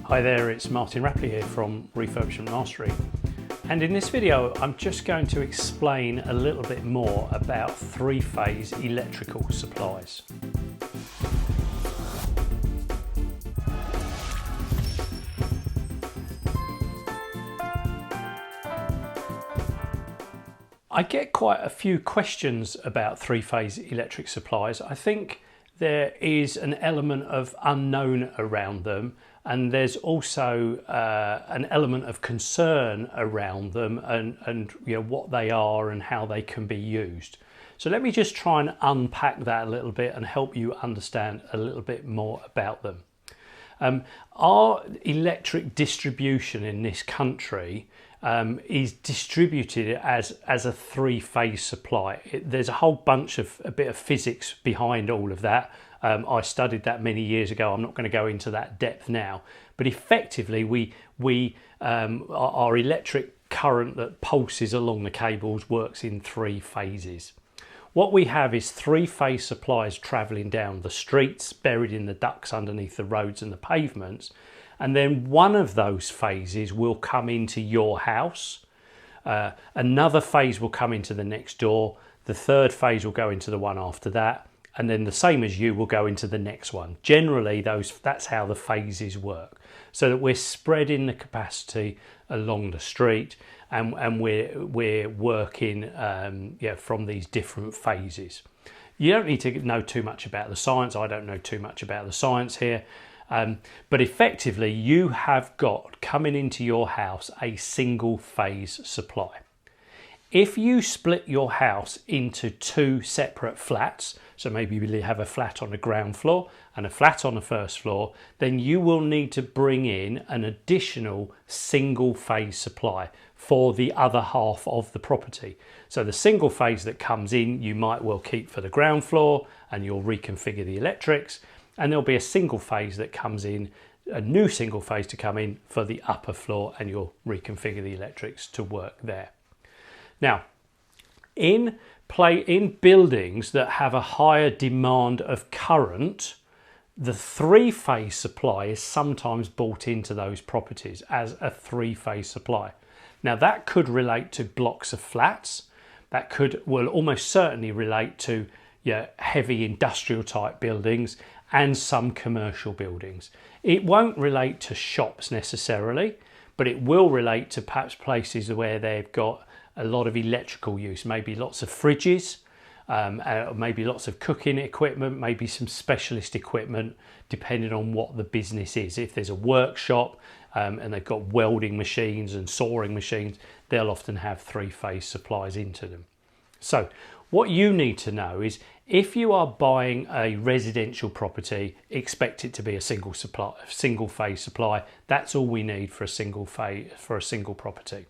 Hi there, it's Martin Rapley here from Refurbishment Mastery, and in this video I'm just going to explain a little bit more about three-phase electrical supplies. I get quite a few questions about three-phase electric supplies. I think there is an element of unknown around them, and there's also an element of concern around them and you know what they are and how they can be used. So let me just try and unpack that a little bit and help you understand a little bit more about them. Our electric distribution in this country is distributed as a three-phase supply. There's a whole bunch of a bit of physics behind all of that. I studied that many years ago. I'm not going to go into that depth now, but effectively our electric current that pulses along the cables works in three phases. What we have is three-phase supplies travelling down the streets, buried in the ducts underneath the roads and the pavements, and then one of those phases will come into your house. Another phase will come into the next door. The third phase will go into the one after that, and then the same as you will go into the next one. Generally, that's how the phases work, so that we're spreading the capacity along the street, and we're working from these different phases. You don't need to know too much about the science. I don't know too much about the science here. But effectively, you have got coming into your house a single phase supply. If you split your house into two separate flats, so maybe you have a flat on the ground floor and a flat on the first floor, then you will need to bring in an additional single phase supply for the other half of the property. So the single phase that comes in, you might well keep for the ground floor and you'll reconfigure the electrics. And there'll be a single phase that comes in, a new single phase to come in for the upper floor, and you'll reconfigure the electrics to work there. Now, in buildings that have a higher demand of current, the three-phase supply is sometimes bought into those properties as a three-phase supply. Now, that could relate to blocks of flats. That will almost certainly relate to heavy industrial type buildings and some commercial buildings. It won't relate to shops necessarily, but it will relate to perhaps places where they've got a lot of electrical use, maybe lots of fridges, maybe lots of cooking equipment, maybe some specialist equipment, depending on what the business is. If there's a workshop and they've got welding machines and sawing machines, they'll often have three-phase supplies into them. So what you need to know is, if you are buying a residential property, expect it to be a single phase supply. That's all we need for a single property.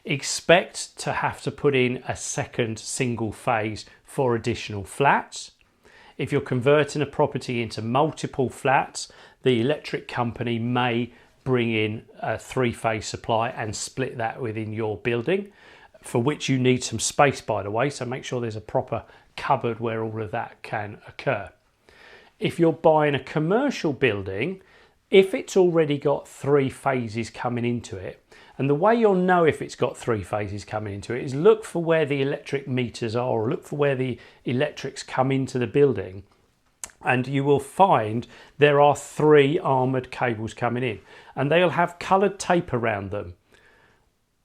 Expect to have to put in a second single phase for additional flats. If you're converting a property into multiple flats, the electric company may bring in a three-phase supply and split that within your building, for which you need some space, by the way, so make sure there's a proper cupboard where all of that can occur. If you're buying a commercial building, if it's already got three phases coming into it, and the way you'll know if it's got three phases coming into it is look for where the electric meters are, or look for where the electrics come into the building, and you will find there are three armoured cables coming in, and they'll have coloured tape around them.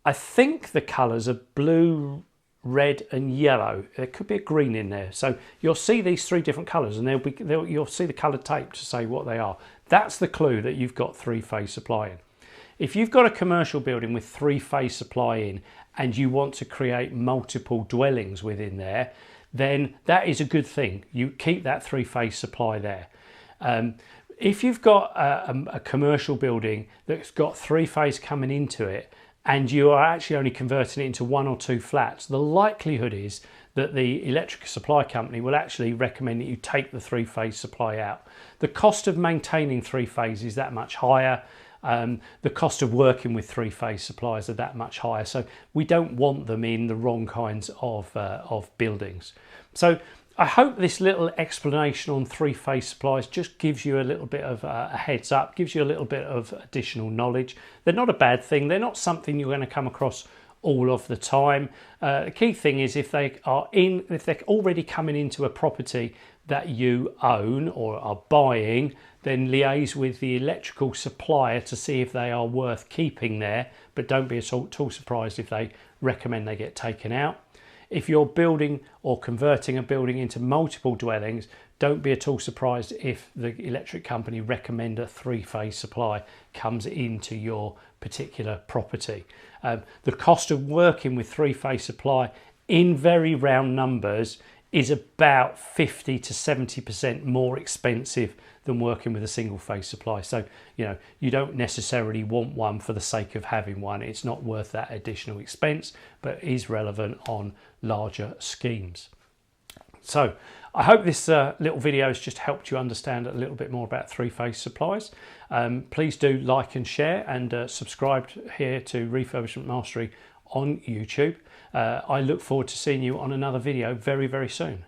I think the colours are blue, red and yellow. There could be a green in there. So you'll see these three different colours, and you'll see the coloured tape to say what they are. That's the clue that you've got three-phase supply in. If you've got a commercial building with three-phase supply in and you want to create multiple dwellings within there, then that is a good thing. You keep that three-phase supply there. If you've got a commercial building that's got three-phase coming into it, and you are actually only converting it into one or two flats, the likelihood is that the electric supply company will actually recommend that you take the three-phase supply out. The cost of maintaining three-phase is that much higher. The cost of working with three-phase supplies are that much higher. So we don't want them in the wrong kinds of buildings. So I hope this little explanation on three-phase supplies just gives you a little bit of a heads up, gives you a little bit of additional knowledge. They're not a bad thing. They're not something you're going to come across all of the time. The key thing is if they're already coming into a property that you own or are buying, then liaise with the electrical supplier to see if they are worth keeping there, but don't be at all surprised if they recommend they get taken out. If you're building or converting a building into multiple dwellings, don't be at all surprised if the electric company recommend a three-phase supply comes into your particular property. The cost of working with three-phase supply in very round numbers is about 50 to 70% more expensive than working with a single phase supply. So, you don't necessarily want one for the sake of having one. It's not worth that additional expense, but is relevant on larger schemes. So I hope this little video has just helped you understand a little bit more about three-phase supplies. Please do like and share, and subscribe here to Refurbishment Mastery on YouTube. I look forward to seeing you on another video very, very soon.